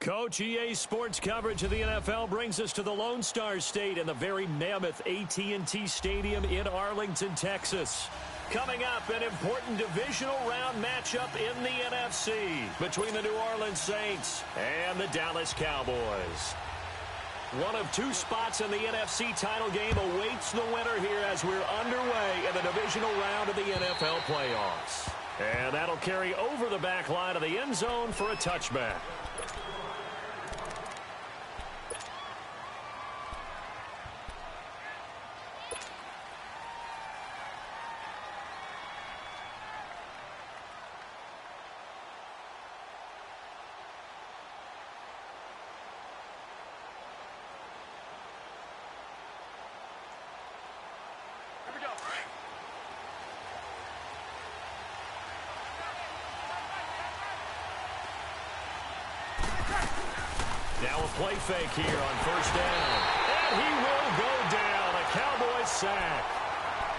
Coach, EA Sports coverage of the NFL brings us to the Lone Star State in the very mammoth AT&T Stadium in Arlington, Texas. Coming up, an important divisional round matchup in the NFC between the New Orleans Saints and the Dallas Cowboys. One of two spots in the NFC title game awaits the winner here as we're underway in the divisional round of the NFL playoffs. And that'll carry over the back line of the end zone for a touchback. Now a play fake here on first down. And he will go down. A Cowboys sack.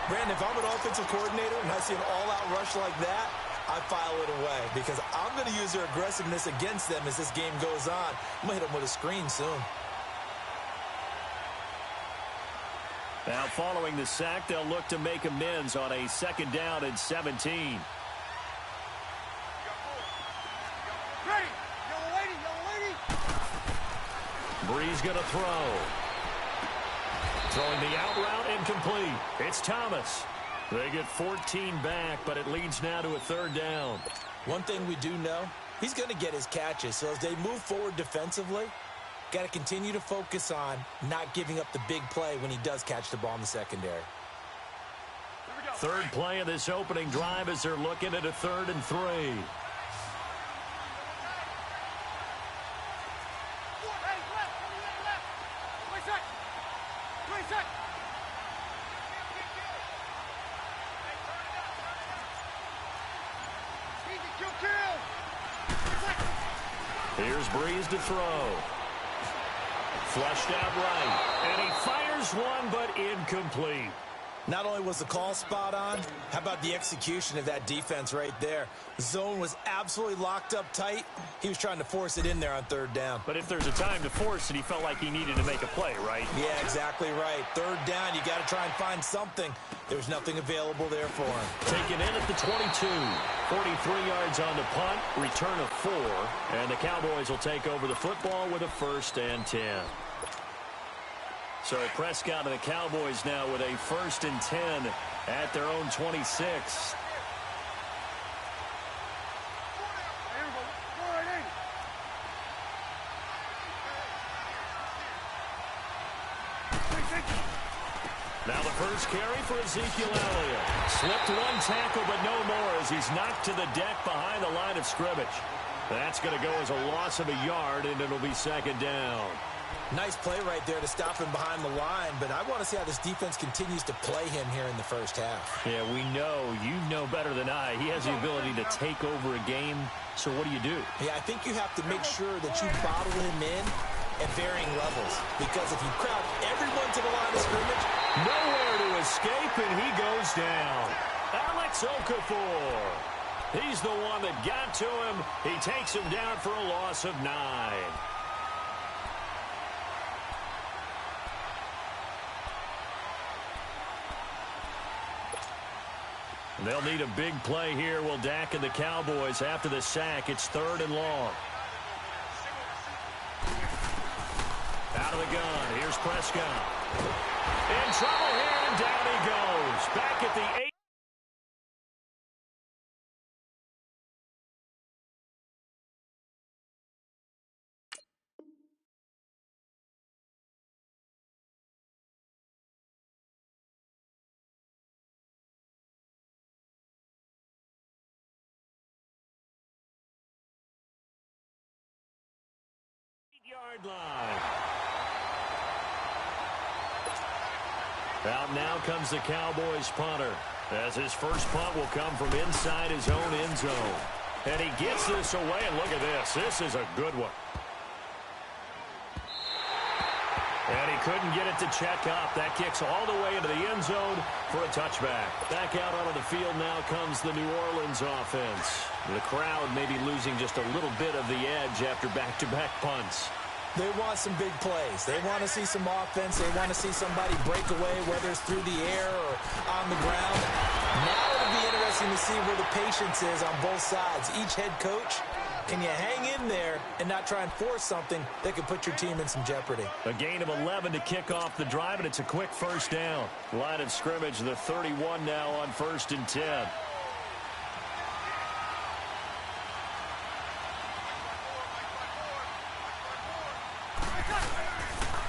Brandon, if I'm an offensive coordinator and I see an all-out rush like that, I file it away because I'm going to use their aggressiveness against them as this game goes on. I'm going to hit them with a screen soon. Now following the sack, they'll look to make amends on a second down and 17. Breeze going to throw. Throwing the out route incomplete. It's Thomas. They get 14 back, but it leads now to a third down. One thing we do know, he's going to get his catches. So as they move forward defensively, got to continue to focus on not giving up the big play when he does catch the ball in the secondary. Third play of this opening drive as they're looking at a 3rd and 3. Here's Breeze to throw. Flushed out right. And he fires one, but incomplete. Not only was the call spot on, how about the execution of that defense right there? The zone was absolutely locked up tight. He was trying to force it in there on 3rd down. But if there's a time to force it, he felt like he needed to make a play, right? Yeah, exactly right. 3rd down, you got to try and find something. There's nothing available there for him. Taken in at the 22. 43 yards on the punt, return of 4. And the Cowboys will take over the football with a 1st and 10. So Prescott and the Cowboys now with a 1st and 10 at their own 26. Now the first carry for Ezekiel Elliott. Slipped one tackle, but no more as he's knocked to the deck behind the line of scrimmage. That's going to go as a loss of a yard, and it'll be 2nd down. Nice play right there to stop him behind the line, but I want to see how this defense continues to play him here in the first half. Yeah, we know. You know better than I. He has the ability to take over a game, so what do? Yeah, I think you have to make sure that you bottle him in at varying levels, because if you crowd everyone to the line of scrimmage, nowhere to escape, and he goes down. Alex Okafor. He's the one that got to him. He takes him down for a loss of 9. They'll need a big play here. Will Dak and the Cowboys after the sack. It's 3rd and long. Out of the gun. Here's Prescott. In trouble here, and down he goes. Back at the 8. Yard line. Out now comes the Cowboys punter, as his first punt will come from inside his own end zone. And he gets this away, and look at this. This is a good one. And he couldn't get it to check up. That kicks all the way into the end zone for a touchback. Back out onto the field now comes the New Orleans offense. The crowd maybe losing just a little bit of the edge after back-to-back punts. They want some big plays. They want to see some offense. They want to see somebody break away, whether it's through the air or on the ground. Now it'll be interesting to see where the patience is on both sides. Each head coach, can you hang in there and not try and force something that could put your team in some jeopardy? A gain of 11 to kick off the drive, and it's a quick first down. Line of scrimmage, the 31 now on 1st and 10.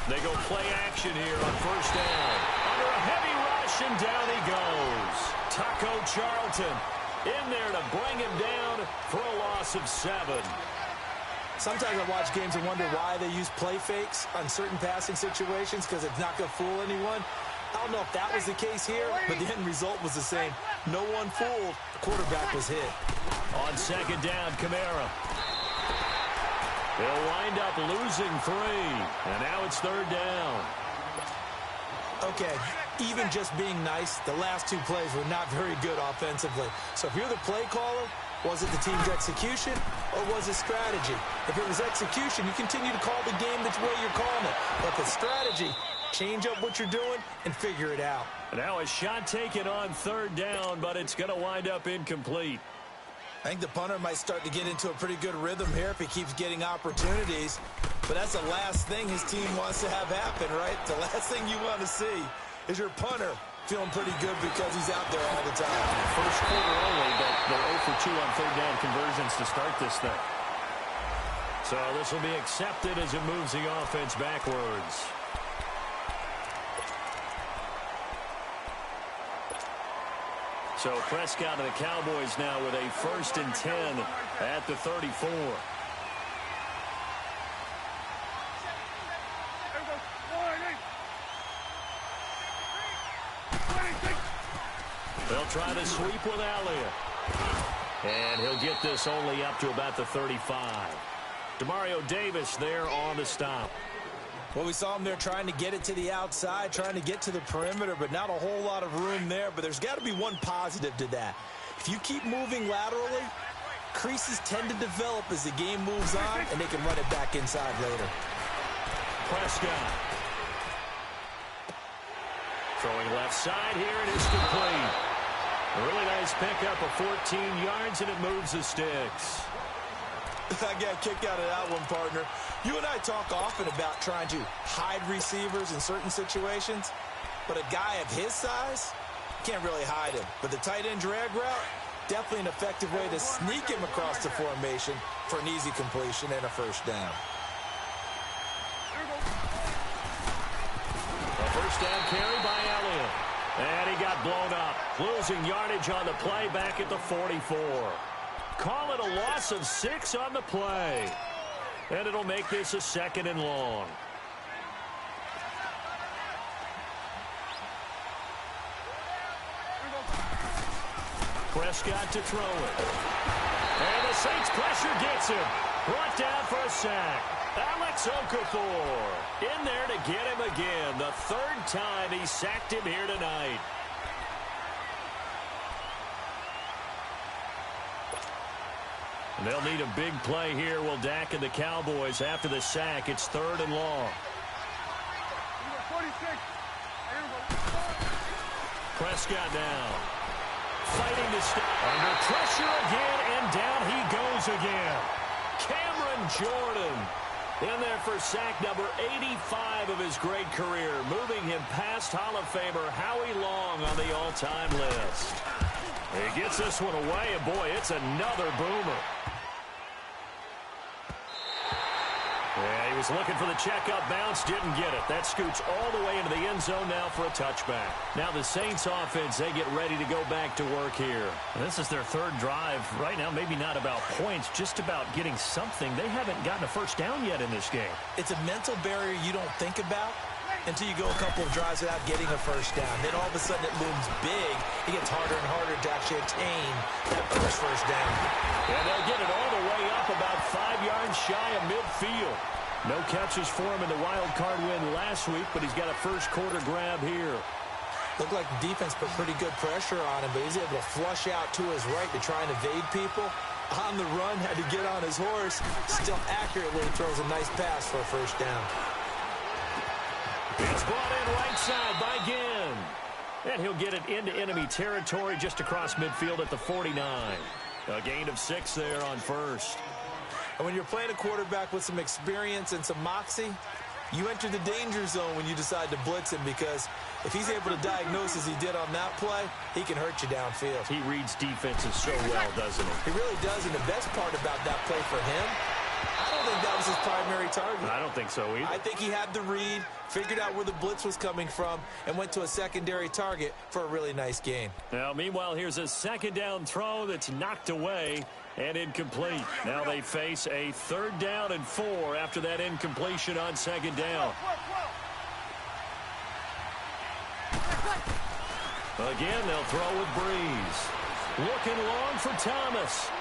They go play action here on 1st down. Under a heavy rush, and down he goes. Taco Charlton in there to bring him down for a loss of 7. Sometimes I watch games and wonder why they use play fakes on certain passing situations because it's not going to fool anyone. I don't know if that was the case here, but the end result was the same. No one fooled. The quarterback was hit. On 2nd down, Kamara. They'll wind up losing 3. And now it's 3rd down. Okay, even just being nice, the last 2 plays were not very good offensively. So if you're the play caller, was it the team's execution or was it strategy? If it was execution, you continue to call the game the way you're calling it. But if it's strategy, change up what you're doing and figure it out. Now a shot taken on 3rd down, but it's going to wind up incomplete. I think the punter might start to get into a pretty good rhythm here if he keeps getting opportunities. But that's the last thing his team wants to have happen, right? The last thing you want to see is your punter feeling pretty good because he's out there all the time. First quarter only, but they're 0 for 2 on 3rd down conversions to start this thing. So this will be accepted as it moves the offense backwards. So Prescott and the Cowboys now with a 1st and 10 at the 34. They'll try to sweep with Elliott. And he'll get this only up to about the 35. Demario Davis there on the stop. Well, we saw him there trying to get it to the outside, trying to get to the perimeter, but not a whole lot of room there. But there's got to be one positive to that. If you keep moving laterally, creases tend to develop as the game moves on, and they can run it back inside later. Prescott. Throwing left side here, and it's complete. A really nice pickup of 14 yards, and it moves the sticks. I got a kick out of that one, partner. You and I talk often about trying to hide receivers in certain situations, but a guy of his size can't really hide him. But the tight end drag route, definitely an effective way to sneak him across the formation for an easy completion and a 1st down. A 1st down carry by Elliott. And he got blown up. Losing yardage on the play back at the 44. Call it a loss of 6 on the play. And it'll make this a 2nd and long. Prescott to throw it. And the Saints pressure gets him. Brought down for a sack. Alex Okafor in there to get him again. The 3rd time he sacked him here tonight. They'll need a big play here. Will Dak and the Cowboys after the sack. It's 3rd and long. Prescott now. Fighting to stay. Under pressure again, and down he goes again. Cameron Jordan in there for sack number 85 of his great career, moving him past Hall of Famer Howie Long on the all-time list. He gets this one away, and boy, it's another boomer. Yeah, he was looking for the checkup bounce, didn't get it. That scoots all the way into the end zone now for a touchback. Now the Saints offense, they get ready to go back to work here. This is their 3rd drive. Right now, maybe not about points, just about getting something. They haven't gotten a 1st down yet in this game. It's a mental barrier you don't think about until you go a couple of drives without getting a 1st down. Then all of a sudden it looms big. It gets harder and harder to actually attain that first down. And they'll get it all the way up about 5 yards shy of midfield. No catches for him in the wild card win last week, but he's got a 1st quarter grab here. Looked like the defense put pretty good pressure on him, but he's able to flush out to his right to try and evade people. On the run, had to get on his horse. Still accurately throws a nice pass for a first down. It's brought in right side by Ginn. And he'll get it into enemy territory just across midfield at the 49. A gain of 6 there on first. And when you're playing a quarterback with some experience and some moxie, you enter the danger zone when you decide to blitz him, because if he's able to diagnose as he did on that play, he can hurt you downfield. He reads defenses so well, doesn't he? He really does, and the best part about that play for him, I don't think that was his primary target. I don't think so either. I think he had the read, figured out where the blitz was coming from, and went to a secondary target for a really nice gain. Now, meanwhile, here's a second down throw that's knocked away and incomplete. Now they face a 3rd down and 4 after that incompletion on second down. Again, they'll throw with Breeze. Looking long for Thomas.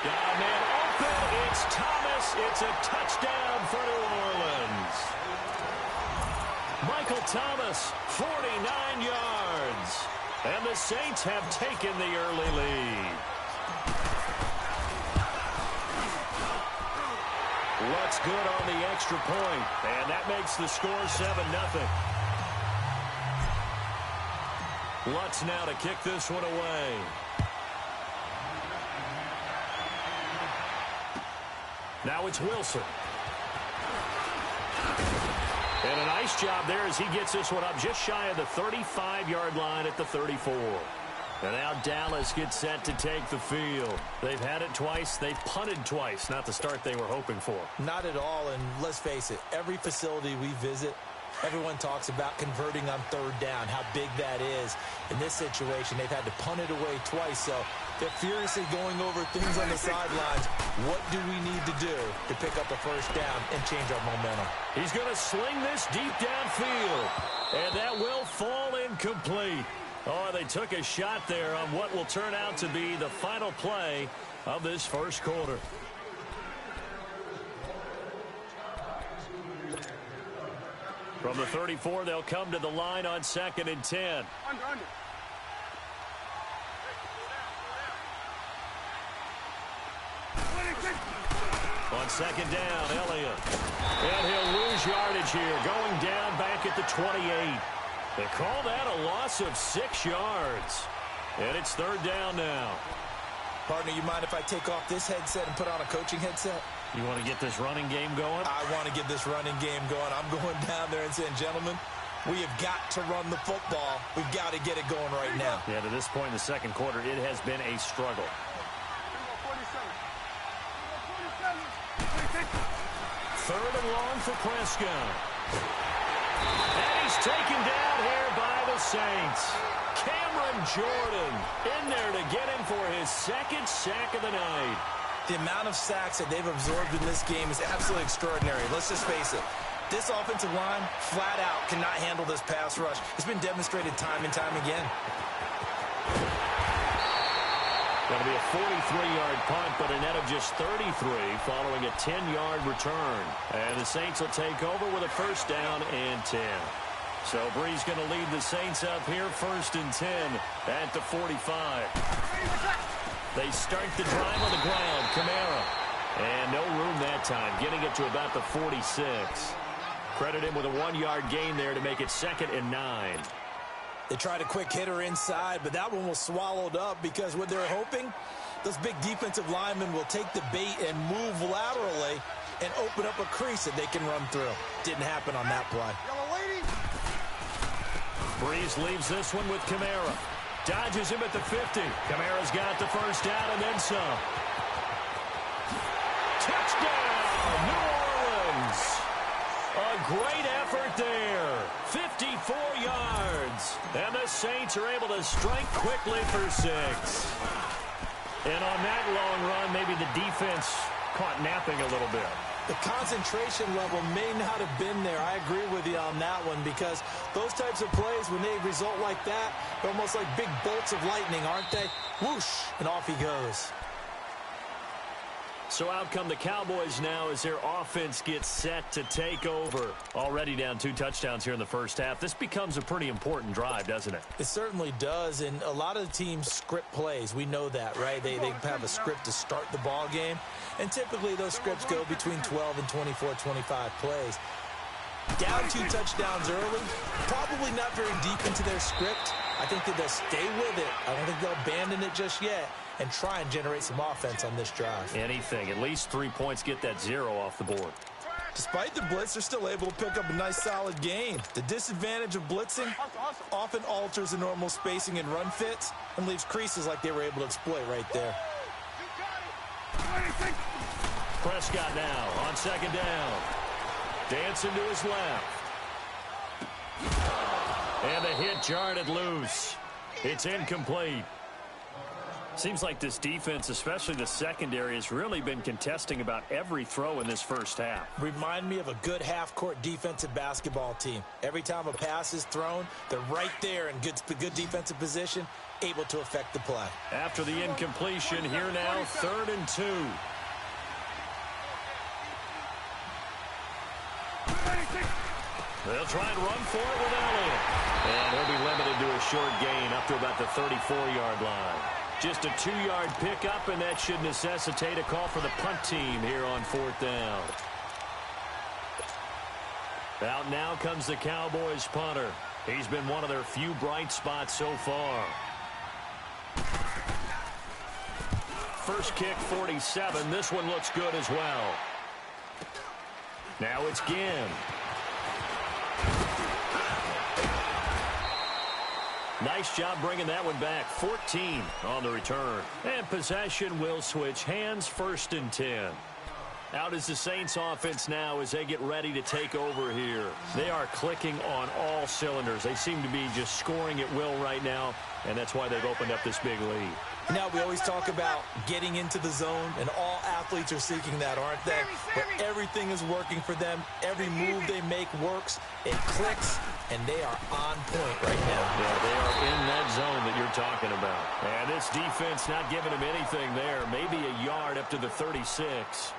Got a man open. It's Thomas. It's a touchdown for New Orleans. Michael Thomas, 49 yards. And the Saints have taken the early lead. Looks good on the extra point, and that makes the score 7-0. Lutz now to kick this one away. Now it's Wilson. And a nice job there as he gets this one up just shy of the 35-yard line at the 34. And now Dallas gets set to take the field. They've had it twice. They've punted twice. Not the start they were hoping for. Not at all, and let's face it, every facility we visit, everyone talks about converting on 3rd down, how big that is. In this situation, they've had to punt it away twice, so they're furiously going over things on the sidelines. What do we need to do to pick up the first down and change our momentum? He's going to sling this deep downfield, and that will fall incomplete. Oh, they took a shot there on what will turn out to be the final play of this first quarter. From the 34, they'll come to the line on 2nd and 10. On 2nd down, Elliott. And he'll lose yardage here, going down back at the 28. They call that a loss of 6 yards. And it's 3rd down now. Partner, you mind if I take off this headset and put on a coaching headset? You want to get this running game going? I want to get this running game going. I'm going down there and saying, gentlemen, we have got to run the football. We've got to get it going right now. Yeah, to this point in the second quarter, it has been a struggle. 3rd and long for Prescott. And he's taken down here by the Saints. Cameron Jordan in there to get him for his 2nd sack of the night. The amount of sacks that they've absorbed in this game is absolutely extraordinary. Let's just face it. This offensive line, flat out, cannot handle this pass rush. It's been demonstrated time and time again. Going to be a 43-yard punt, but a net of just 33 following a 10-yard return. And the Saints will take over with a 1st down and 10. So Breeze going to lead the Saints up here, 1st and 10 at the 45. They start the drive on the ground. Kamara. And no room that time, getting it to about the 46. Credit him with a 1-yard gain there to make it 2nd and 9. They tried a quick hitter inside, but that one was swallowed up because what they're hoping, those big defensive linemen will take the bait and move laterally and open up a crease that they can run through. Didn't happen on that play. Breeze leaves this one with Kamara. Dodges him at the 50. Kamara's got the 1st down and then some. Touchdown, New Orleans. A great effort there. 54 yards. And the Saints are able to strike quickly for 6. And on that long run, maybe the defense caught napping a little bit. The concentration level may not have been there. I agree with you on that one because those types of plays, when they result like that, they're almost like big bolts of lightning, aren't they? Whoosh, and off he goes. So out come the Cowboys now as their offense gets set to take over. Already down 2 touchdowns here in the first half. This becomes a pretty important drive, doesn't it? It certainly does, and a lot of the teams script plays. We know that, right? They have a script to start the ball game, and typically those scripts go between 12 and 24, 25 plays. Down 2 touchdowns early, probably not very deep into their script. I think that they'll stay with it. I don't think they'll abandon it just yet and try and generate some offense on this drive. Anything. At least 3 points, get that 0 off the board. Despite the blitz, they're still able to pick up a nice, solid gain. The disadvantage of blitzing often alters the normal spacing and run fits and leaves creases like they were able to exploit right there. Prescott now on 2nd down. Dancing to his left. And the hit jarred it loose. It's incomplete. Seems like this defense, especially the secondary, has really been contesting about every throw in this first half. Remind me of a good half-court defensive basketball team. Every time a pass is thrown, they're right there in good defensive position, able to affect the play. After the incompletion, here now, 3rd and 2. They'll try and run for it with Elliott. And he'll be limited to a short gain up to about the 34-yard line. Just a 2-yard pickup, and that should necessitate a call for the punt team here on 4th down. Out now comes the Cowboys punter. He's been one of their few bright spots so far. First kick, 47. This one looks good as well. Now it's Ginn. Nice job bringing that one back. 14 on the return. And possession will switch hands, 1st and 10. Out is the Saints offense now as they get ready to take over here. They are clicking on all cylinders. They seem to be just scoring at will right now, and that's why they've opened up this big lead. Now, we always talk about getting into the zone, and all athletes are seeking that, aren't they? Where everything is working for them. Every move they make works. It clicks, and they are on point right now. Yeah, they are in that zone that you're talking about. And this defense not giving them anything there. Maybe a yard up to the 36.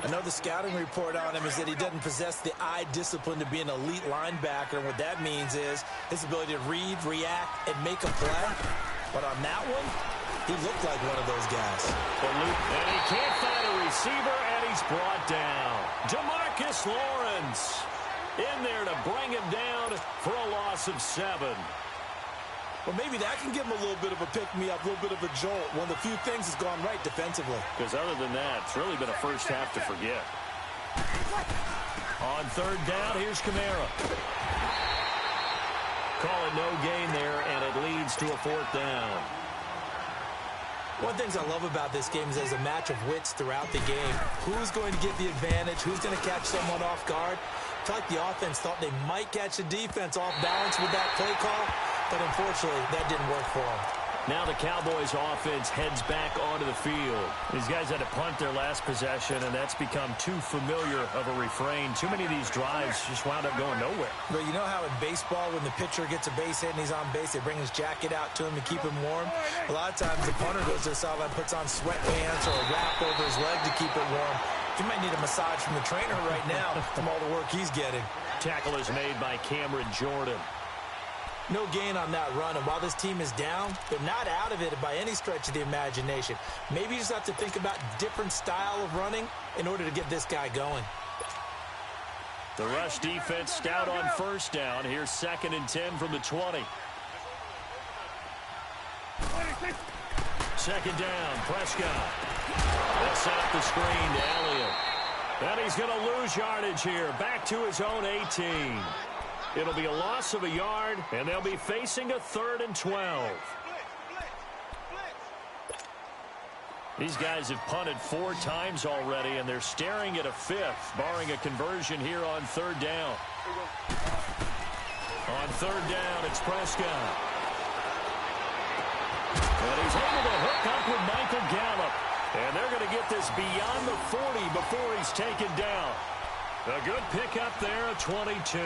I know the scouting report on him is that he doesn't possess the eye discipline to be an elite linebacker. And what that means is his ability to read, react, and make a play. But on that one, he looked like one of those guys. And he can't find a receiver, and he's brought down. Demarcus Lawrence in there to bring him down for a loss of 7. Well, maybe that can give him a little bit of a pick-me-up, a little bit of a jolt. One of the few things that's gone right defensively. Because other than that, it's really been a first half to forget. On 3rd down, here's Kamara. Call it no gain there, and it leads to a 4th down. One of the things I love about this game is there's a match of wits throughout the game. Who's going to get the advantage? Who's going to catch someone off guard? I feel like the offense thought they might catch the defense off balance with that play call, but unfortunately, that didn't work for them. Now the Cowboys offense heads back onto the field. These guys had to punt their last possession, and that's become too familiar of a refrain. Too many of these drives just wound up going nowhere. But you know how in baseball, when the pitcher gets a base hit and he's on base, they bring his jacket out to him to keep him warm? A lot of times the punter goes to the sideline, puts on sweatpants or a wrap over his leg to keep it warm. He might need a massage from the trainer right now from all the work he's getting. Tackle is made by Cameron Jordan. No gain on that run, and while this team is down, they're not out of it by any stretch of the imagination. Maybe you just have to think about different style of running in order to get this guy going. The rush defense stout on 1st down. Here's 2nd and 10 from the 20. 2nd down, Prescott. They'll set up the screen to Elliott. And he's going to lose yardage here. Back to his own 18. It'll be a loss of a yard, and they'll be facing a 3rd and 12. These guys have punted 4 times already, and they're staring at a 5th, barring a conversion here on 3rd down. On 3rd down, it's Prescott. And he's able to hook up with Michael Gallup. And they're going to get this beyond the 40 before he's taken down. A good pickup there at 22.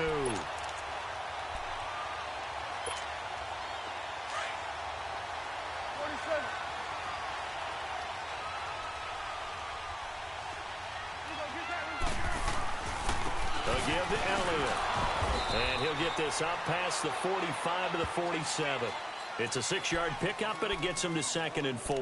They'll give to Elliott. And he'll get this up past the 45 to the 47. It's a 6-yard pickup, and it gets him to 2nd and 4.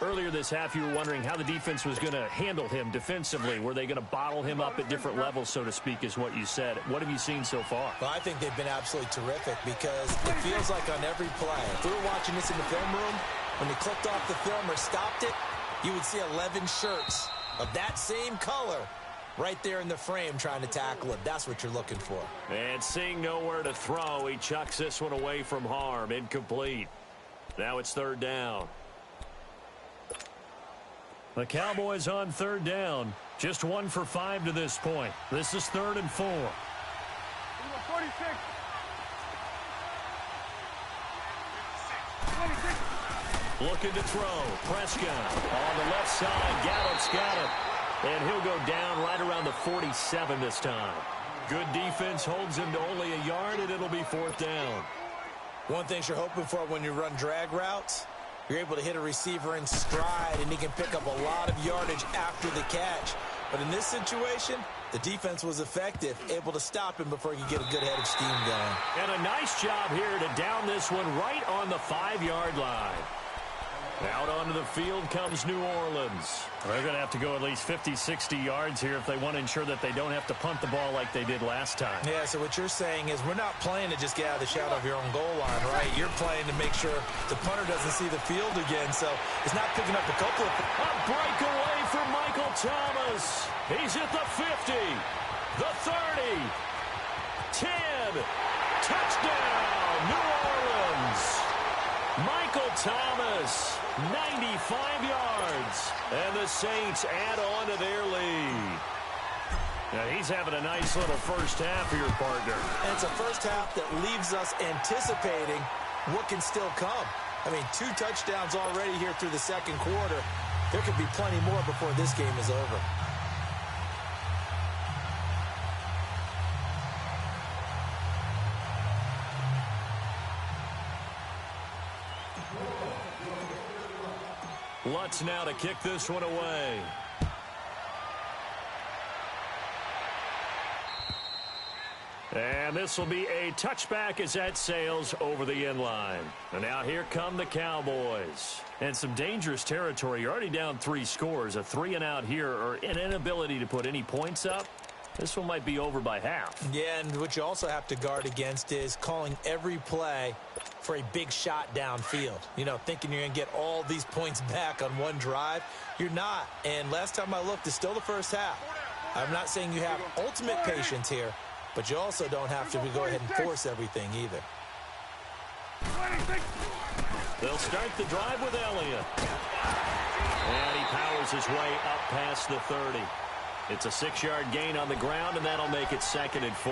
Earlier this half, you were wondering how the defense was going to handle him defensively. Were they going to bottle him up at different levels, so to speak, is what you said. What have you seen so far? Well, I think they've been absolutely terrific because it feels like on every play, if we were watching this in the film room, when they clicked off the film or stopped it, you would see 11 shirts of that same color right there in the frame trying to tackle it. That's what you're looking for. And seeing nowhere to throw, he chucks this one away from harm. Incomplete. Now it's 3rd down. The Cowboys on 3rd down. Just 1 for 5 to this point. This is 3rd and 4. 46. Looking to throw. Prescott on the left side. Gallup's got it. And he'll go down right around the 47 this time. Good defense holds him to only a yard, and it'll be 4th down. One thing you're hoping for when you run drag routes, you're able to hit a receiver in stride, and he can pick up a lot of yardage after the catch. But in this situation, the defense was effective, able to stop him before he could get a good head of steam going. And a nice job here to down this one right on the 5-yard line. Out onto the field comes New Orleans. They're going to have to go at least 50, 60 yards here if they want to ensure that they don't have to punt the ball like they did last time. Yeah, so what you're saying is we're not playing to just get out of the shadow of your own goal line, right? You're playing to make sure the punter doesn't see the field again, so it's not picking up a couple of... A breakaway for Michael Thomas. He's at the 50, the 30, 10, touchdown, New Orleans. Michael Thomas, 95 yards, and the Saints add on to their lead. Now he's having a nice little first half here, partner. And it's a first half that leaves us anticipating what can still come. I mean, 2 touchdowns already here through the 2nd quarter. There could be plenty more before this game is over. Lutz now to kick this one away. And this will be a touchback as that sails over the end line. And now here come the Cowboys. And some dangerous territory. You're already down 3 scores. A 3-and-out here, or an inability to put any points up. This one might be over by half. Yeah, and what you also have to guard against is calling every play for a big shot downfield. You know, thinking you're going to get all these points back on one drive. You're not. And last time I looked, it's still the first half. I'm not saying you have ultimate patience here, but you also don't have to go ahead and force everything either. They'll start the drive with Elliott. And he powers his way up past the 30. It's a 6-yard gain on the ground, and that'll make it 2nd and 4.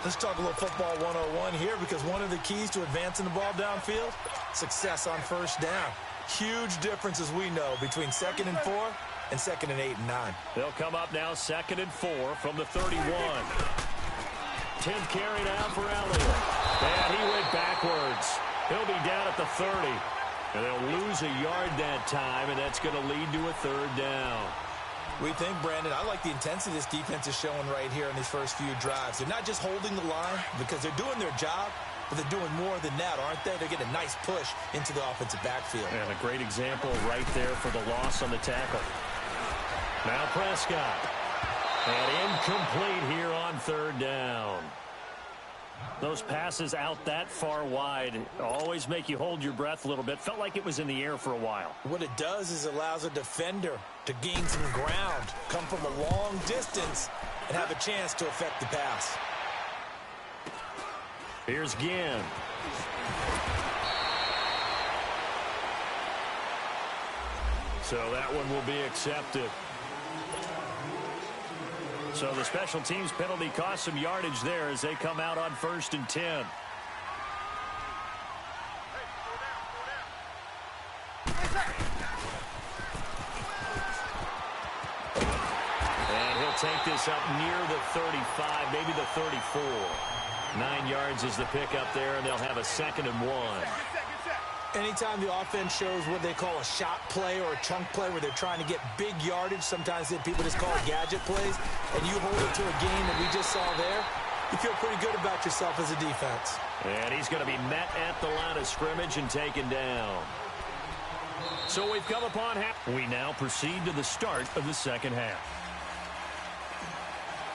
Let's talk a little football 101 here, because one of the keys to advancing the ball downfield, success on first down. Huge difference, as we know, between 2nd and 4 and 2nd and 8 and 9. They'll come up now 2nd and 4 from the 31. 10th carry now for Elliott. And he went backwards. He'll be down at the 30. And they'll lose a yard that time, and that's going to lead to a 3rd down. We think, Brandon, I like the intensity this defense is showing right here in these first few drives. They're not just holding the line because they're doing their job, but they're doing more than that, aren't they? They're getting a nice push into the offensive backfield. And a great example right there for the loss on the tackle. Now Prescott. And incomplete here on 3rd down. Those passes out that far wide always make you hold your breath a little bit. Felt like it was in the air for a while. What it does is it allows a defender to gain some ground, come from a long distance, and have a chance to affect the pass. Here's Ginn. So that one will be accepted. So the special teams penalty cost some yardage there as they come out on 1st and 10. And he'll take this up near the 35, maybe the 34. 9 yards is the pickup there, and they'll have a 2nd and 1. Anytime the offense shows what they call a shot play or a chunk play where they're trying to get big yardage, sometimes people just call it gadget plays, and you hold it to a game that we just saw there, you feel pretty good about yourself as a defense. And he's going to be met at the line of scrimmage and taken down. So we've come upon half. We now proceed to the start of the second half.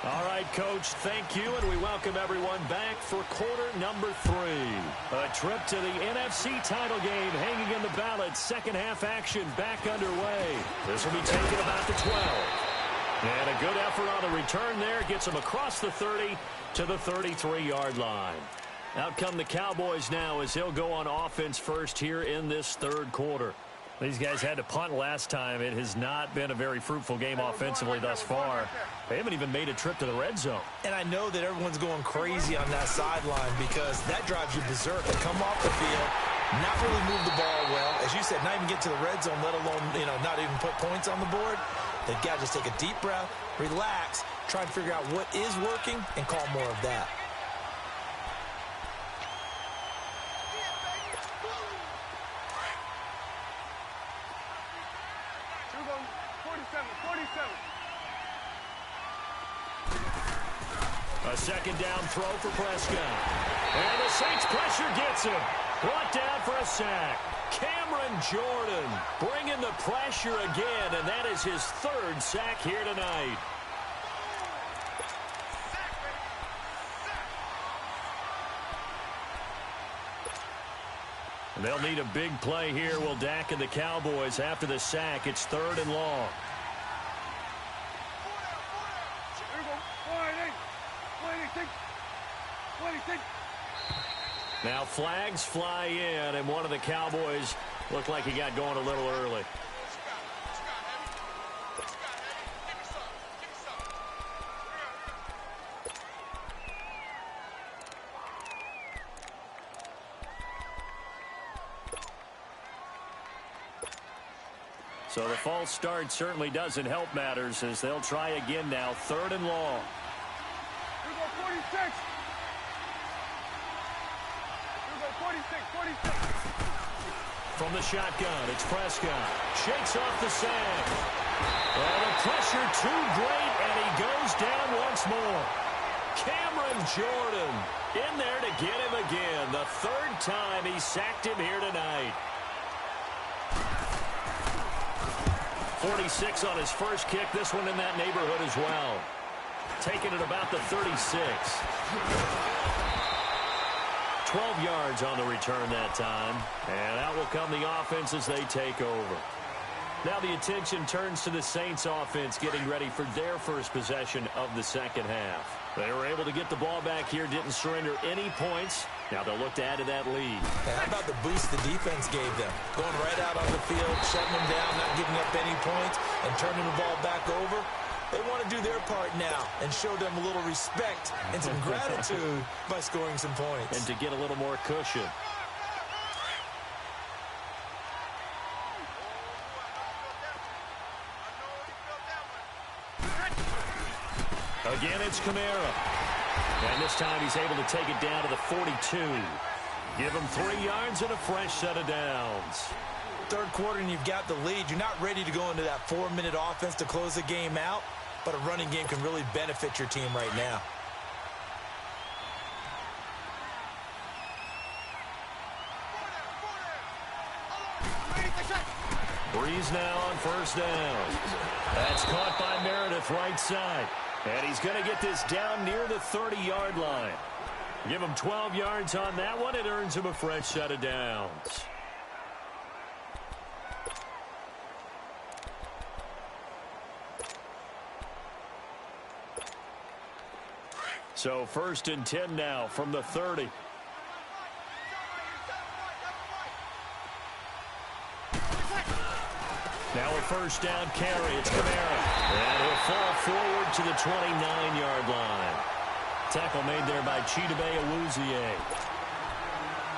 All right, Coach, thank you, and we welcome everyone back for quarter number 3. A trip to the NFC title game hanging in the balance. Second half action back underway. This will be taken about the 12. And a good effort on the return there. Gets him across the 30 to the 33-yard line. Out come the Cowboys now as he'll go on offense first here in this third quarter. These guys had to punt last time. It has not been a very fruitful game offensively thus far. They haven't even made a trip to the red zone. And I know that everyone's going crazy on that sideline because that drives you berserk. They come off the field, not really move the ball well. As you said, not even get to the red zone, let alone, not even put points on the board. They've got to just take a deep breath, relax, try and figure out what is working, and call more of that. A second down throw for Prescott. And the Saints pressure gets him. Brought down for a sack. Cameron Jordan bringing the pressure again, and that is his third sack here tonight. They'll need a big play here. Will Dak and the Cowboys after the sack. It's 3rd and long. Now flags fly in, and one of the Cowboys looked like he got going a little early. So the false start certainly doesn't help matters as they'll try again now. 3rd and long. Here we go, 46. 46. From the shotgun, it's Prescott. Shakes off the sack. Oh, the pressure too great, and he goes down once more. Cameron Jordan in there to get him again. The 3rd time he sacked him here tonight. 46 on his first kick. This one in that neighborhood as well. Taking it about the 36. 12 yards on the return that time. And out will come the offense as they take over. Now the attention turns to the Saints offense getting ready for their first possession of the second half. They were able to get the ball back here, didn't surrender any points. Now they'll look to add to that lead. And how about the boost the defense gave them? Going right out on the field, shutting them down, not giving up any points, and turning the ball back over. They want to do their part now and show them a little respect and some gratitude by scoring some points. And to get a little more cushion. Again, it's Kamara. And this time he's able to take it down to the 42. Give him 3 yards and a fresh set of downs. Third quarter and you've got the lead. You're not ready to go into that 4-minute offense to close the game out, but a running game can really benefit your team right now. Breeze now on first down. That's caught by Meredith right side. And he's going to get this down near the 30-yard line. Give him 12 yards on that one. It earns him a fresh set of downs. So 1st and 10 now from the 30. Now a first down carry. It's Kamara. And he'll fall forward to the 29-yard line. Tackle made there by Chidobe Awuzie.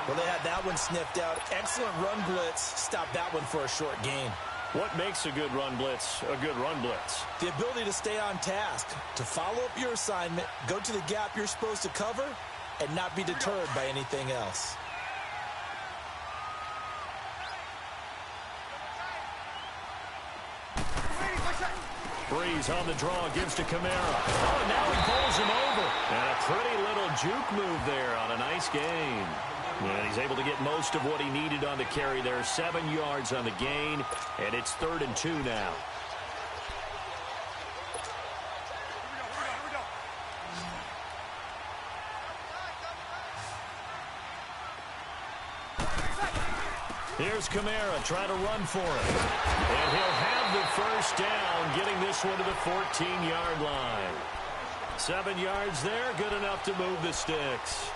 Well, they had that one sniffed out. Excellent run blitz. Stop that one for a short gain. What makes a good run blitz a good run blitz? The ability to stay on task, to follow up your assignment, go to the gap you're supposed to cover, and not be deterred by anything else. Breeze on the draw, gives to Kamara. Oh, and now he pulls him over. And a pretty little juke move there on a nice gain. And he's able to get most of what he needed on the carry there. 7 yards on the gain, and it's 3rd and 2 now. Here's Kamara trying to run for it. And he'll have the first down, getting this one to the 14-yard line. 7 yards there, good enough to move the sticks.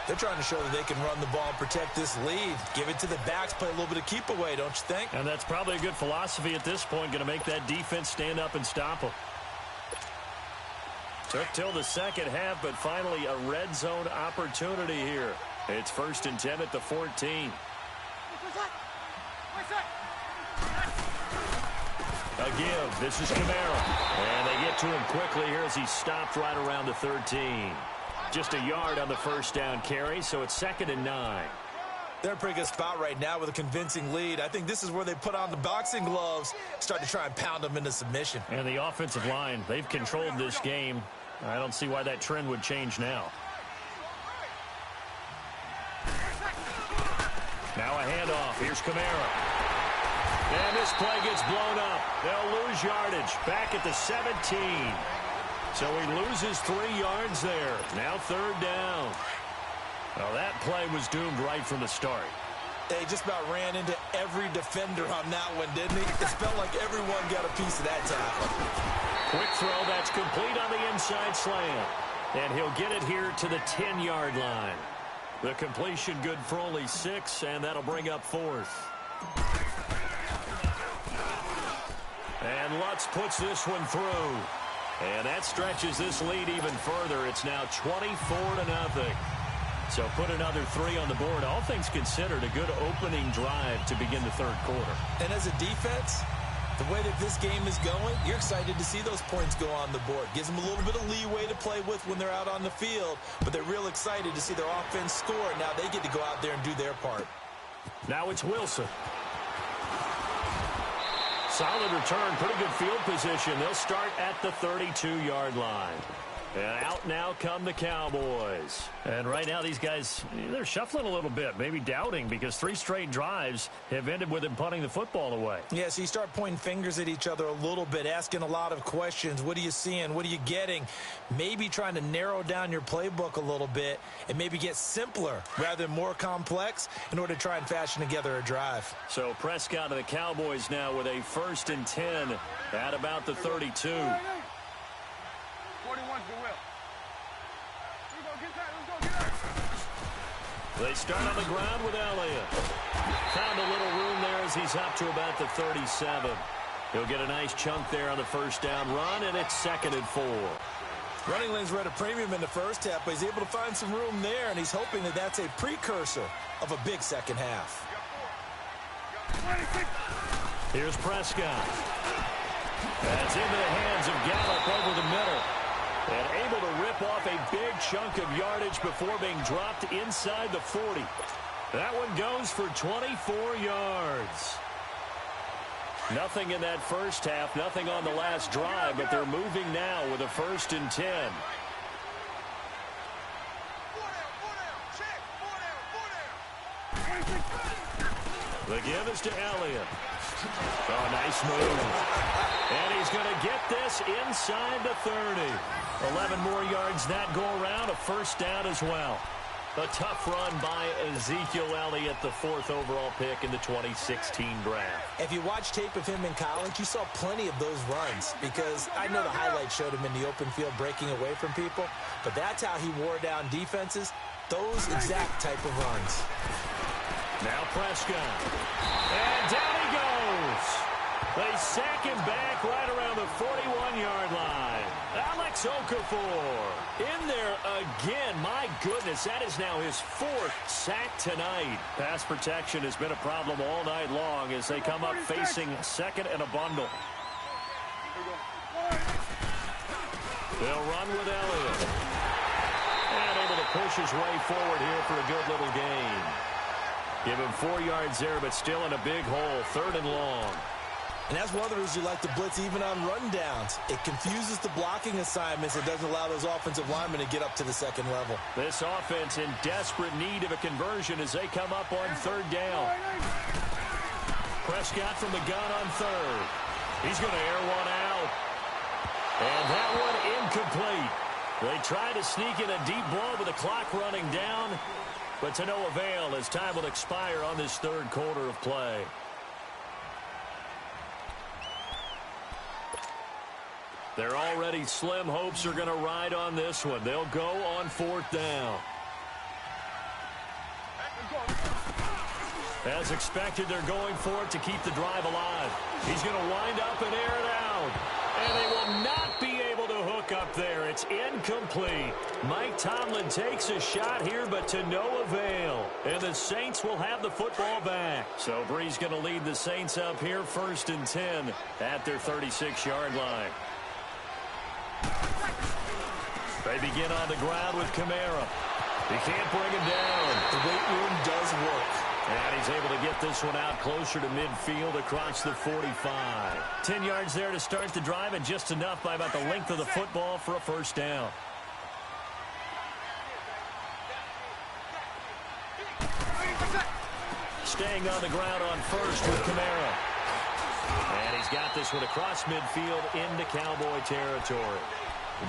They're trying to show that they can run the ball and protect this lead. Give it to the backs, play a little bit of keep away, don't you think? And that's probably a good philosophy at this point, going to make that defense stand up and stop them. Took till the second half, but finally a red zone opportunity here. It's 1st and 10 at the 14. A give. This is Kamara. And they get to him quickly here as he stopped right around the 13. Just a yard on the first down carry, so it's 2nd and 9. They're in a pretty good spot right now with a convincing lead. I think this is where they put on the boxing gloves, start to try and pound them into submission. And the offensive line, they've controlled this game. I don't see why that trend would change now. Now a handoff. Here's Kamara. And this play gets blown up. They'll lose yardage. Back at the 17. So he loses 3 yards there. Now 3rd down. Well, that play was doomed right from the start. They just about ran into every defender on that one, didn't he? It felt like everyone got a piece of that tackle. Quick throw. That's complete on the inside slant. And he'll get it here to the 10-yard line. The completion good for only 6, and that'll bring up 4th. And Lutz puts this one through. And that stretches this lead even further. It's now 24-0. So put another 3 on the board. All things considered, a good opening drive to begin the 3rd quarter. And as a defense, the way that this game is going, you're excited to see those points go on the board. Gives them a little bit of leeway to play with when they're out on the field. But they're real excited to see their offense score. Now they get to go out there and do their part. Now it's Wilson. Solid return, pretty good field position. They'll start at the 32-yard line. And out now come the Cowboys. And right now these guys, they're shuffling a little bit, maybe doubting, because 3 straight drives have ended with them punting the football away. Yeah, so you start pointing fingers at each other a little bit, asking a lot of questions. What are you seeing? What are you getting? Maybe trying to narrow down your playbook a little bit and maybe get simpler rather than more complex in order to try and fashion together a drive. So Prescott and the Cowboys now with a 1st and 10 at about the 32. 41's the will. They start on the ground with Elliott. Found a little room there as he's up to about the 37. He'll get a nice chunk there on the first down run, and it's 2nd and 4. Running lanes were at a premium in the first half, but he's able to find some room there, and he's hoping that that's a precursor of a big second half. Here's Prescott. That's into the hands of Gallup over the middle. And able to rip off a big chunk of yardage before being dropped inside the 40. That one goes for 24 yards. Nothing in that first half, nothing on the last drive, but they're moving now with a 1st and 10. The give is to Elliott. Oh, nice move. And he's going to get this inside the 30. 11 more yards that go around, a first down as well. A tough run by Ezekiel Elliott, the 4th overall pick in the 2016 draft. If you watch tape of him in college, you saw plenty of those runs because I know the highlights showed him in the open field breaking away from people, but that's how he wore down defenses, those exact type of runs. Now Prescott. And down he goes. They sack him back right around the 41-yard line. Alex Okafor in there again. My goodness, that is now his 4th sack tonight. Pass protection has been a problem all night long as they come up facing 2nd and a bundle. They'll run with Elliott. And able to push his way forward here for a good little gain. Give him 4 yards there, but still in a big hole. 3rd and long. And that's one of the reasons you like to blitz even on rundowns. It confuses the blocking assignments. It doesn't allow those offensive linemen to get up to the second level. This offense in desperate need of a conversion as they come up on third down. Prescott from the gun on third. He's going to air one out. And that one incomplete. They try to sneak in a deep ball with the clock running down, but to no avail as time will expire on this third quarter of play. Their already slim hopes are going to ride on this one. They'll go on fourth down. As expected, they're going for it to keep the drive alive. He's going to wind up and air it out. And they will not be able to hook up there. It's incomplete. Mike Tomlin takes a shot here, but to no avail. And the Saints will have the football back. So Bree's going to lead the Saints up here, 1st and 10 at their 36-yard line. They begin on the ground with Kamara. He can't bring him down. The weight room does work. And he's able to get this one out closer to midfield across the 45. 10 yards there to start the drive, and just enough by about the length of the football for a first down. Staying on the ground on first with Kamara. And he's got this one across midfield into Cowboy territory.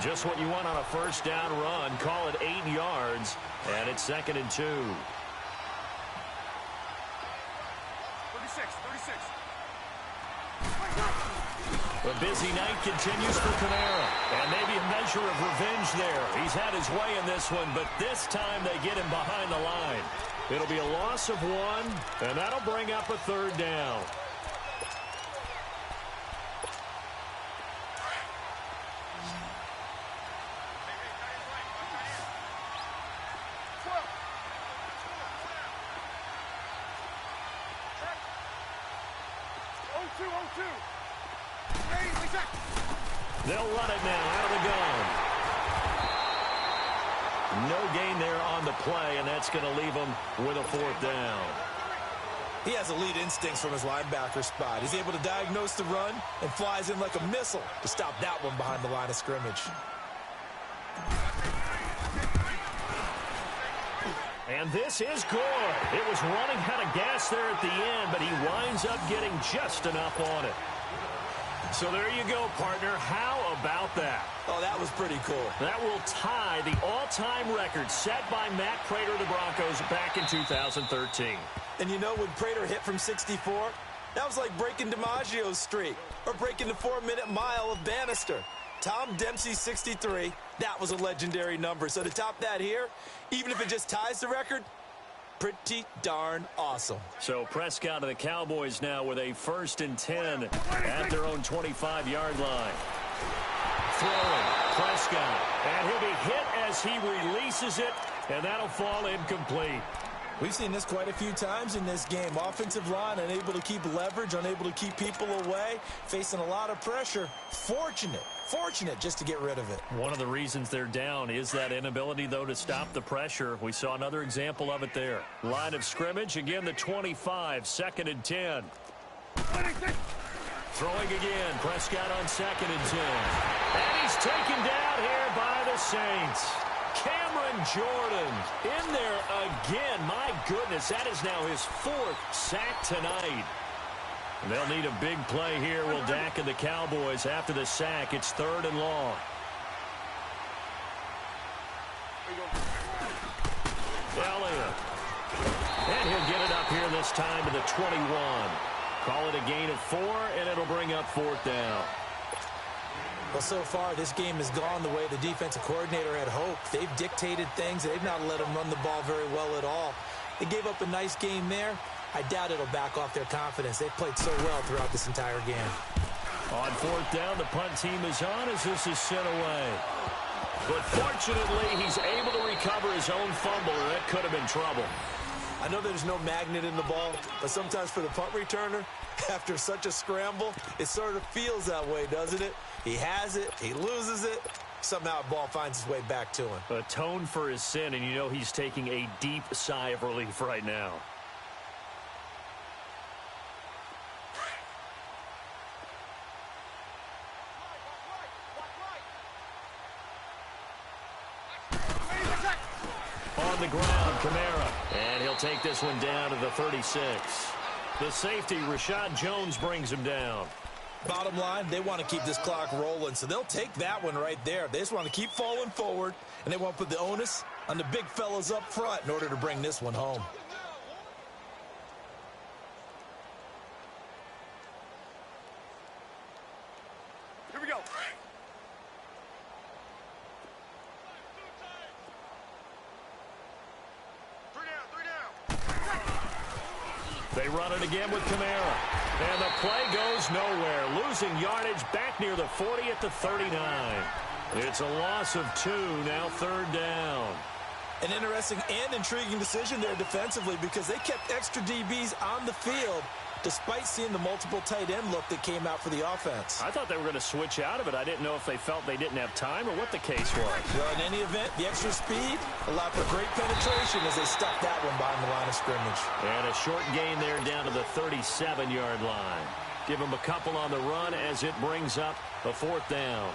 Just what you want on a first down run. Call it 8 yards, and it's 2nd and 2. 36. The busy night continues for Kamara, and maybe a measure of revenge there. He's had his way in this one, but this time they get him behind the line. It'll be a loss of 1, and that'll bring up a third down. They'll run it now out of the gun. No gain there on the play, and that's going to leave them with a fourth down. He has elite instincts from his linebacker spot. He's able to diagnose the run and flies in like a missile to stop that one behind the line of scrimmage. And this is good. It was running out of gas there at the end, but he winds up getting just enough on it. So there you go, partner. How about that? Oh, that was pretty cool. That will tie the all-time record set by Matt Prater of the Broncos back in 2013. And you know, when Prater hit from 64, that was like breaking DiMaggio's streak or breaking the 4-minute mile of Bannister. Tom Dempsey 63, that was a legendary number. So to top that here, even if it just ties the record, pretty darn awesome. So Prescott of the Cowboys now with a 1st and 10 at their own 25-yard line. Throwing, Prescott, and he'll be hit as he releases it, and that'll fall incomplete. We've seen this quite a few times in this game. Offensive line unable to keep leverage, unable to keep people away, facing a lot of pressure. Fortunate just to get rid of it. One of the reasons they're down is that inability, though, to stop the pressure. We saw another example of it there. Line of scrimmage, again, the 25, 2nd and 10. Throwing again, Prescott on 2nd and 10. And he's taken down here by the Saints. Cameron Jordan in there again. My goodness, that is now his 4th sack tonight. They'll need a big play here, will Dak and the Cowboys. After the sack, it's 3rd and long. Elliott. And he'll get it up here this time to the 21. Call it a gain of 4, and it'll bring up 4th down. Well, so far, this game has gone the way the defensive coordinator had hoped. They've dictated things. They've not let them run the ball very well at all. They gave up a nice game there. I doubt it'll back off their confidence. They've played so well throughout this entire game. On 4th down, the punt team is on as this is sent away. But fortunately, he's able to recover his own fumble, or that could have been trouble. I know there's no magnet in the ball, but sometimes for the punt returner, after such a scramble, it sort of feels that way, doesn't it? He has it, he loses it, somehow the ball finds its way back to him. Atone for his sin, and you know he's taking a deep sigh of relief right now. the ground, Kamara. And he'll take this one down to the 36. The safety, Rashad Jones, brings him down. Bottom line, they want to keep this clock rolling, so they'll take that one right there. They just want to keep falling forward, and they want to put the onus on the big fellas up front in order to bring this one home. Here we go. Three down. They run it again with Kamara. And the play goes nowhere. Losing yardage back near the 40 at the 39. It's a loss of 2, now third down. An interesting and intriguing decision there defensively because they kept extra DBs on the field despite seeing the multiple tight end look that came out for the offense. I thought they were going to switch out of it. I didn't know if they felt they didn't have time or what the case was. Well, in any event, the extra speed allowed for great penetration as they stuffed that one behind the line of scrimmage. And a short gain there down to the 37-yard line. Give them a couple on the run as it brings up a fourth down.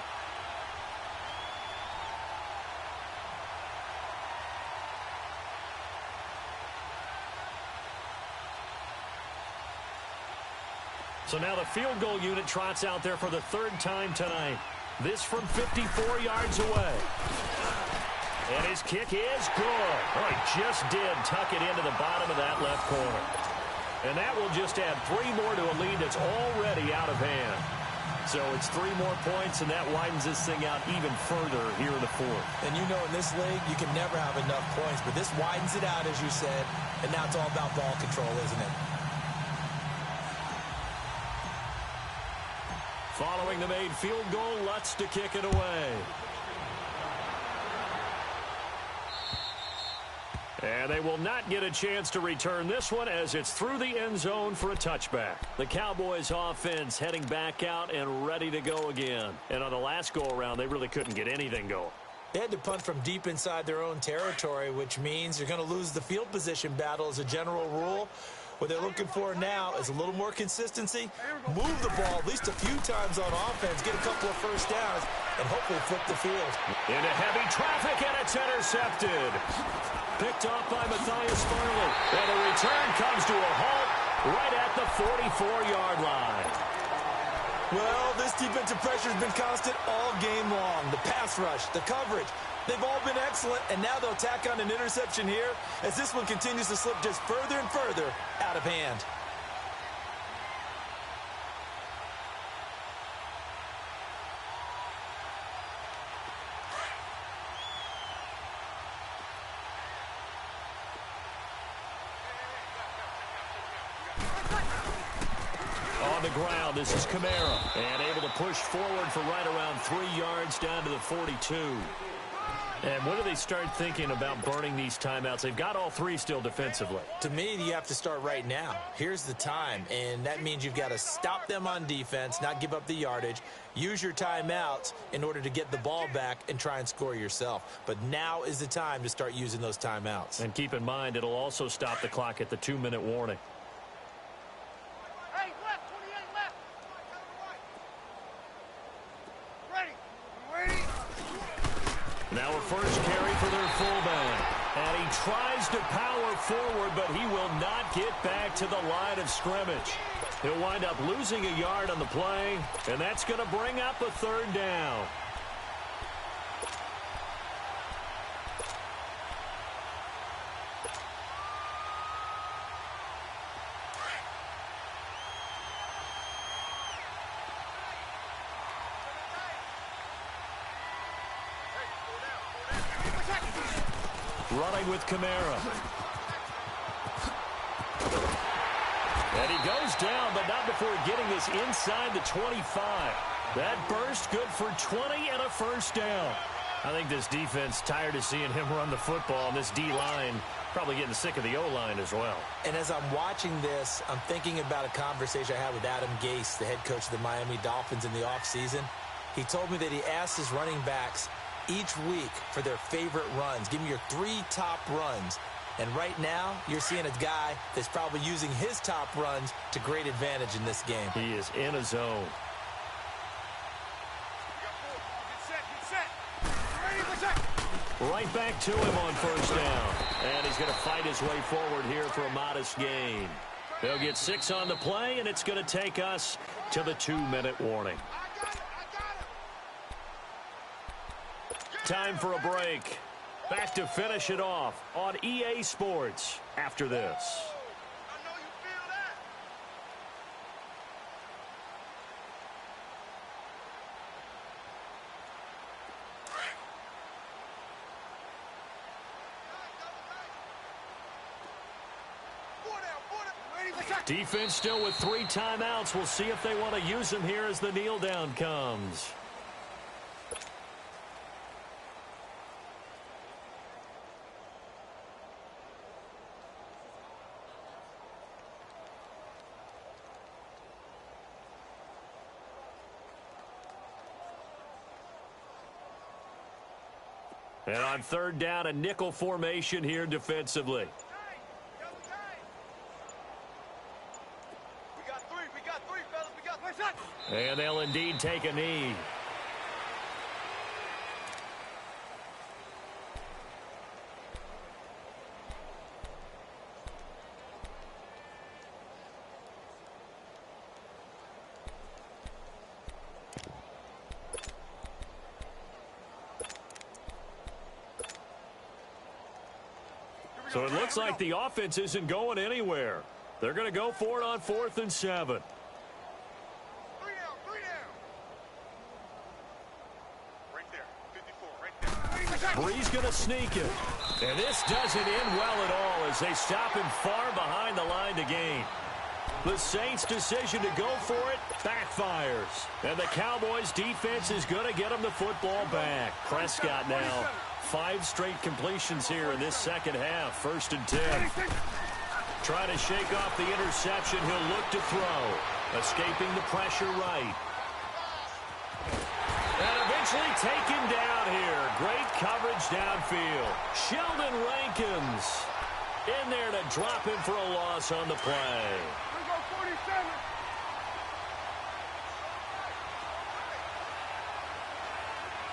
So now the field goal unit trots out there for the third time tonight. This from 54 yards away. And his kick is good. Oh, he just did tuck it into the bottom of that left corner. And that will just add 3 more to a lead that's already out of hand. So it's 3 more points, and that widens this thing out even further here in the fourth. And you know in this league, you can never have enough points, but this widens it out, as you said, and now it's all about ball control, isn't it? Following the made field goal, Lutz to kick it away. And they will not get a chance to return this one as it's through the end zone for a touchback. The Cowboys offense heading back out and ready to go again. And on the last go-around, they really couldn't get anything going. They had to punt from deep inside their own territory, which means you're going to lose the field position battle as a general rule. What they're looking for now is a little more consistency, move the ball at least a few times on offense, get a couple of first downs, and hopefully flip the field. Into heavy traffic, and it's intercepted. Picked off by Matthias Farley. And the return comes to a halt right at the 44-yard line. Well, this defensive pressure has been constant all game long. The pass rush, the coverage, they've all been excellent, and now they'll tack on an interception here as this one continues to slip just further and further out of hand. On the ground, this is Kamara. And able to push forward for right around 3 yards down to the 42. And when do they start thinking about burning these timeouts? They've got all 3 still defensively. To me, you have to start right now. Here's the time, and that means you've got to stop them on defense, not give up the yardage, use your timeouts in order to get the ball back and try and score yourself. But now is the time to start using those timeouts. And keep in mind, it'll also stop the clock at the 2-minute warning. Hey, left, 28 left. Ready. Ready. Now a first carry for their fullback. And he tries to power forward, but he will not get back to the line of scrimmage. He'll wind up losing a yard on the play, and that's going to bring up a third down. Running with Kamara. And he goes down, but not before getting this inside the 25. That burst good for 20 and a first down. I think this defense tired of seeing him run the football, and this D-line probably getting sick of the O-line as well. And as I'm watching this, I'm thinking about a conversation I had with Adam Gase, the head coach of the Miami Dolphins in the offseason. He told me that he asked his running backs each week for their favorite runs. Give me your 3 top runs. And right now, you're seeing a guy that's probably using his top runs to great advantage in this game. He is in a zone. Get set. Get set. Ready, get set. Right back to him on first down. And he's going to fight his way forward here for a modest gain. They'll get 6 on the play, and it's going to take us to the 2-minute warning. Time for a break. Back to finish it off on EA Sports after this. Defense still with 3 timeouts. We'll see if they want to use them here as the kneel down comes. And on third down, a nickel formation here defensively. And they'll indeed take a knee. So it looks like the offense isn't going anywhere. They're going to go for it on 4th and 7. Bree's going to sneak it. And this doesn't end well at all as they stop him far behind the line to gain. The Saints' decision to go for it backfires. And the Cowboys' defense is going to get them the football back. Prescott now 5 straight completions here in this second half. 1st and 10. Trying to shake off the interception. He'll look to throw. Escaping the pressure right. And eventually taken down here. Great coverage downfield. Sheldon Rankins in there to drop him for a loss on the play. We go 47.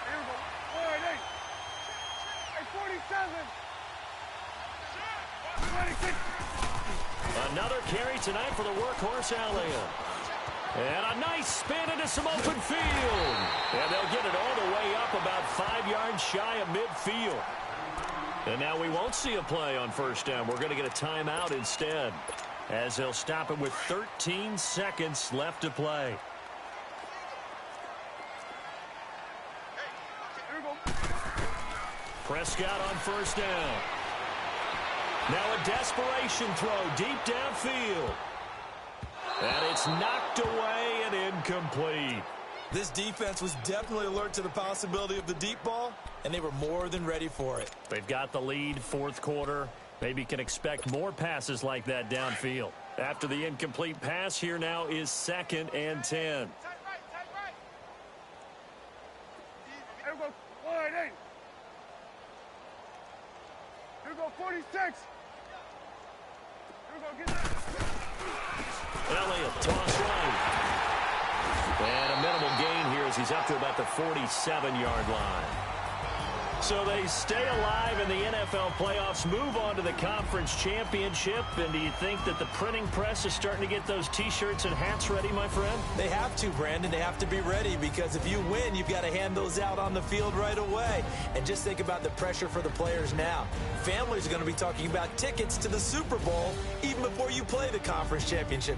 Here we go. 48. Hey, 47. 26. Another carry tonight for the workhorse Elliott. And a nice spin into some open field. And they'll get it all the way up about 5 yards shy of midfield. And now we won't see a play on first down. We're going to get a timeout instead, as they'll stop it with 13 seconds left to play. Prescott on first down. Now a desperation throw deep downfield. And it's knocked away and incomplete. This defense was definitely alert to the possibility of the deep ball, and they were more than ready for it. They've got the lead, 4th quarter. Maybe can expect more passes like that downfield. After the incomplete pass, here now is 2nd and 10. Here we go. 48. Here we go. 46. Here we go. Get that. Elliott, toss right. And a minimal gain here as he's up to about the 47-yard line. So they stay alive in the NFL playoffs, move on to the conference championship. And do you think that the printing press is starting to get those T-shirts and hats ready, my friend? They have to, Brandon. They have to be ready because if you win, you've got to hand those out on the field right away. And just think about the pressure for the players now. Families are going to be talking about tickets to the Super Bowl even before you play the conference championship